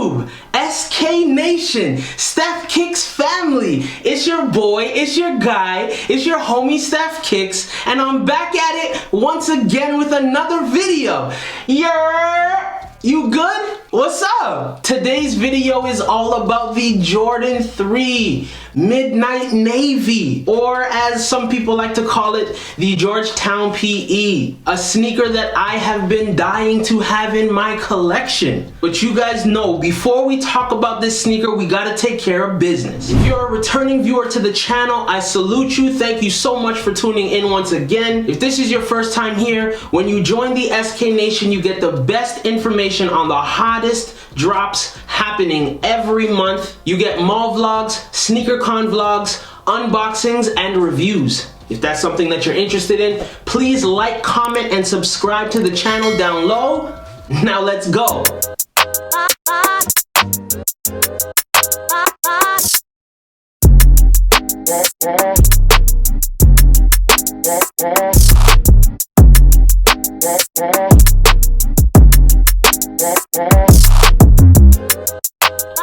YouTube, SKNATION, STEFFKICKSFAMILY. It's your boy, it's your guy, it's your homie STEFFKICKS, and I'm back at it once again with another video. You good? What's up? Today's video is all about the Jordan 3 Midnight Navy, or as some people like to call it, the Georgetown PE, a sneaker that I have been dying to have in my collection. But you guys know, before we talk about this sneaker, we gotta take care of business. If you're a returning viewer to the channel, I salute you. Thank you so much for tuning in once again. If this is your first time here, when you join the SKNATION, you get the best information on the hottest drops happening every month. You get mall vlogs, SneakerCon vlogs, unboxings, and reviews. If that's something that you're interested in, please like, comment, and subscribe to the channel down low. Now let's go.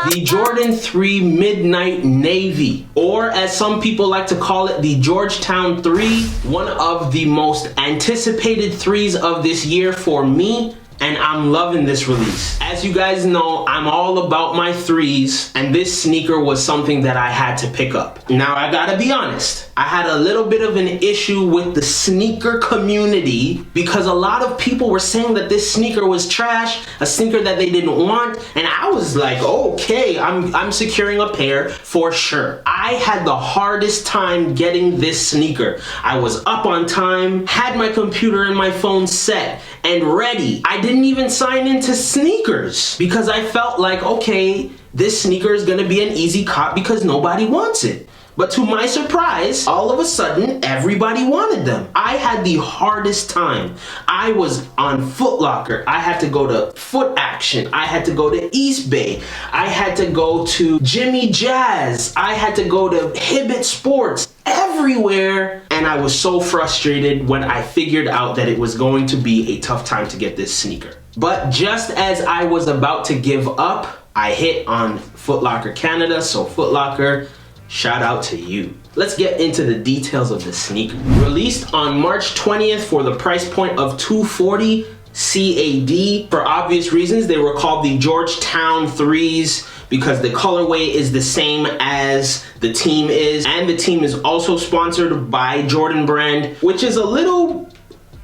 The Jordan 3 Midnight Navy, or as some people like to call it, the Georgetown 3, one of the most anticipated threes of this year for me, and I'm loving this release. As you guys know, I'm all about my threes, and this sneaker was something that I had to pick up. Now, I gotta be honest, I had a little bit of an issue with the sneaker community because a lot of people were saying that this sneaker was trash, a sneaker that they didn't want, and I was like, okay, I'm securing a pair for sure. I had the hardest time getting this sneaker. I was up on time, had my computer and my phone set and ready. I didn't even sign into Sneakers because I felt like, okay, this sneaker is gonna be an easy cop because nobody wants it. But to my surprise, all of a sudden, everybody wanted them. I had the hardest time. I was on Foot Locker. I had to go to Foot Action. I had to go to East Bay. I had to go to Jimmy Jazz. I had to go to Hibbett Sports. Everywhere. And I was so frustrated when I figured out that it was going to be a tough time to get this sneaker. But just as I was about to give up, I hit on Foot Locker Canada. So Foot Locker, shout out to you. Let's get into the details of the sneaker. Released on March 20th for the price point of $240 CAD. For obvious reasons, they were called the Georgetown 3s because the colorway is the same as the team is. And the team is also sponsored by Jordan Brand, which is a little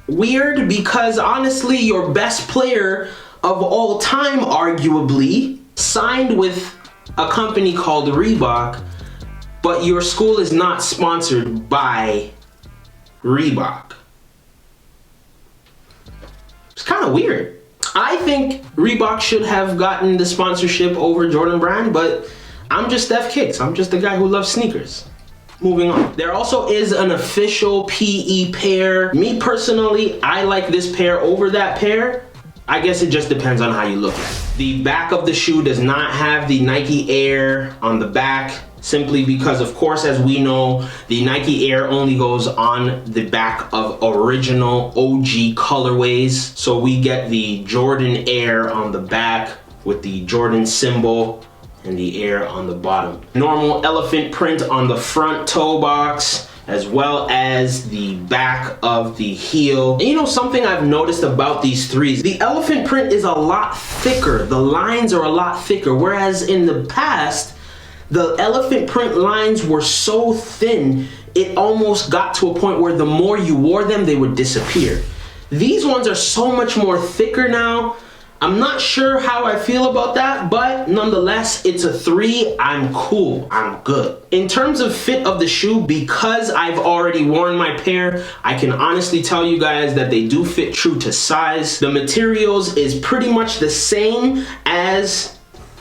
weird because honestly, your best player of all time, arguably, signed with a company called Reebok, but your school is not sponsored by Reebok. It's kind of weird. I think Reebok should have gotten the sponsorship over Jordan Brand, but I'm just STEFFKICKS. I'm just the guy who loves sneakers. Moving on. There also is an official PE pair. Me personally, I like this pair over that pair. I guess it just depends on how you look at it. The back of the shoe does not have the Nike Air on the back, simply because, of course, as we know, the Nike Air only goes on the back of original OG colorways. So we get the Jordan Air on the back with the Jordan symbol and the Air on the bottom. Normal elephant print on the front toe box, as well as the back of the heel. And you know something I've noticed about these threes? The elephant print is a lot thicker. The lines are a lot thicker, whereas in the past, the elephant print lines were so thin, it almost got to a point where the more you wore them, they would disappear. These ones are so much more thicker now. I'm not sure how I feel about that, but nonetheless, it's a 3. I'm cool. I'm good. In terms of fit of the shoe, because I've already worn my pair, I can honestly tell you guys that they do fit true to size. The materials is pretty much the same as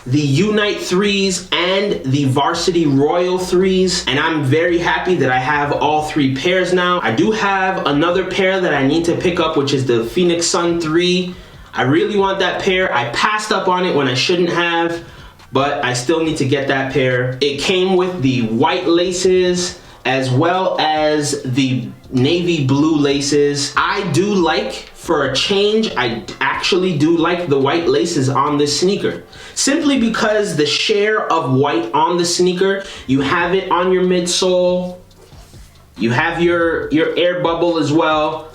the Unite 3s and the Varsity Royal 3s, and I'm very happy that I have all 3 pairs now. I do have another pair that I need to pick up, which is the Phoenix Sun 3. I really want that pair. I passed up on it when I shouldn't have, but I still need to get that pair. It came with the white laces as well as the navy blue laces. I do like, for a change, I actually do like the white laces on this sneaker. Simply because the share of white on the sneaker, you have it on your midsole, you have your air bubble as well.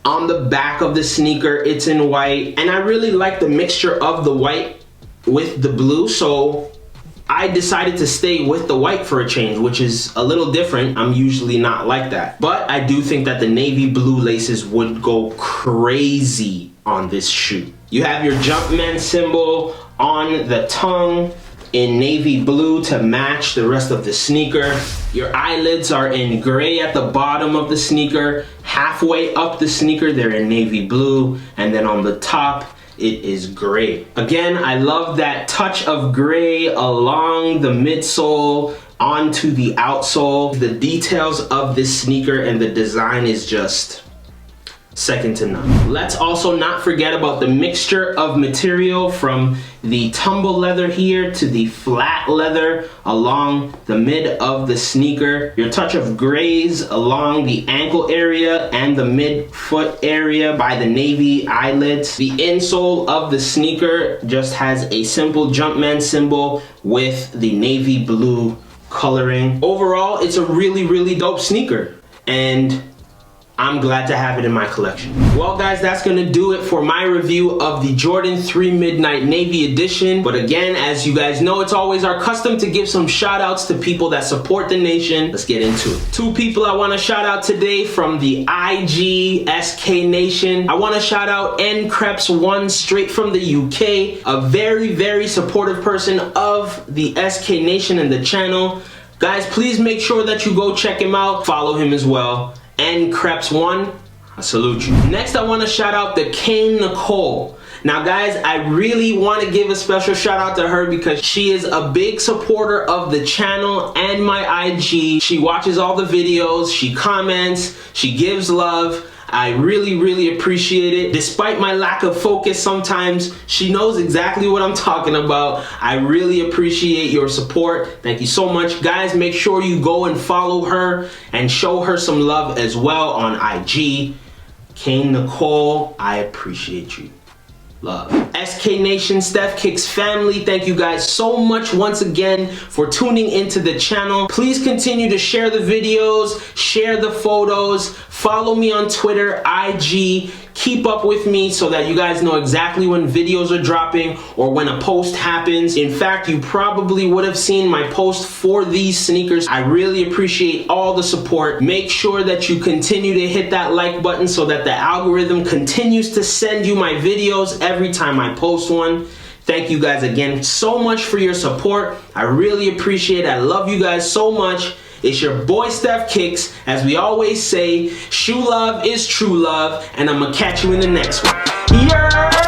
On the back of the sneaker, it's in white. And I really like the mixture of the white with the blue, so I decided to stay with the white for a change, which is a little different. I'm usually not like that. But I do think that the navy blue laces would go crazy on this shoe. You have your Jumpman symbol on the tongue in navy blue to match the rest of the sneaker. Your eyelids are in gray at the bottom of the sneaker. Halfway up the sneaker, they're in navy blue. And then on the top, it is gray. Again, I love that touch of gray along the midsole onto the outsole. The details of this sneaker and the design is just second to none. Let's also not forget about the mixture of material from the tumble leather here to the flat leather along the mid of the sneaker. Your touch of grays along the ankle area and the mid foot area by the navy eyelets. The insole of the sneaker just has a simple Jumpman symbol with the navy blue coloring. Overall, it's a really dope sneaker, and I'm glad to have it in my collection. Well guys, that's gonna do it for my review of the Jordan 3 Midnight Navy Edition. But again, as you guys know, it's always our custom to give some shout outs to people that support the nation. Let's get into it. Two people I wanna shout out today from the IG SKNATION. I wanna shout out NCreps1 straight from the UK, a very supportive person of the SKNATION and the channel. Guys, please make sure that you go check him out, follow him as well. And Creps1, I salute you. Next, I want to shout out the Kane Nicole. Now guys, I really want to give a special shout out to her because she is a big supporter of the channel and my IG. She watches all the videos, she comments, she gives love. I really appreciate it. Despite my lack of focus sometimes, she knows exactly what I'm talking about. I really appreciate your support. Thank you so much. Guys, make sure you go and follow her and show her some love as well on IG. Kane Nicole, I appreciate you. Love. SKNATION, STEFFKICKS family, thank you guys so much once again for tuning into the channel. Please continue to share the videos, share the photos, follow me on Twitter, IG, keep up with me so that you guys know exactly when videos are dropping or when a post happens. In fact, you probably would have seen my post for these sneakers. I really appreciate all the support. Make sure that you continue to hit that like button so that the algorithm continues to send you my videos every time I post one. Thank you guys again so much for your support. I really appreciate it. I love you guys so much. It's your boy STEFFKICKS. As we always say, shoe love is true love, and I'm gonna catch you in the next one. Yeah!